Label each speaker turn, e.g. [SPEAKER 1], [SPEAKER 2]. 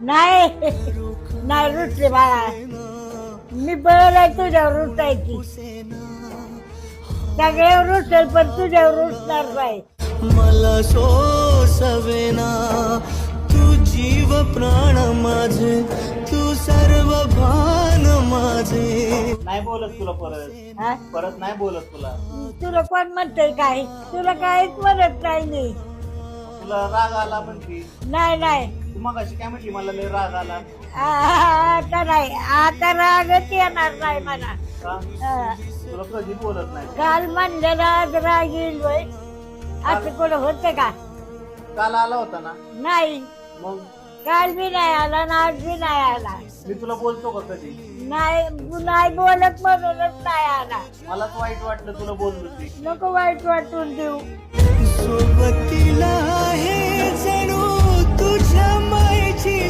[SPEAKER 1] नाही नाही रुटले बाळा, मी बरं आहे तुझ्यावर रुटायची. सगळ्यावर रुटेल पण तुझ्यावर रुटणार नाही.
[SPEAKER 2] मला सोसवेना तू जीव प्राण माझे, तू सर्व भान माझे.
[SPEAKER 3] नाही बोलत तुला परत,
[SPEAKER 1] हा?
[SPEAKER 3] परत नाही बोलत तुला.
[SPEAKER 1] तुला कोण म्हणतंय काय? तुला काहीच म्हणत नाही मी.
[SPEAKER 3] तुला राग आला पण की
[SPEAKER 1] नाही नाही
[SPEAKER 3] तू मगाशी काय म्हटली मला लय राग आला
[SPEAKER 1] आता नाही, आता रागच येणार नाही मला.
[SPEAKER 3] का?
[SPEAKER 1] हा.
[SPEAKER 3] तुला कधी बोलत नाही.
[SPEAKER 1] काल म्हणलेला आज राग येईल वय, असं कोण होतं का?
[SPEAKER 3] काल आला होता ना,
[SPEAKER 1] नाही,
[SPEAKER 3] मग
[SPEAKER 1] काल बी नाही आला ना आज बी नाही आला.
[SPEAKER 3] मी तुला बोलतो का कधी?
[SPEAKER 1] नाही नाही बोलत म्हणूनच नाही आला.
[SPEAKER 3] मलाच वाईट वाटलं तुला बोललो ती.
[SPEAKER 1] नको वाईट वाटून देऊ.
[SPEAKER 2] सोबतीला आहे जणू तुझ्या मायेची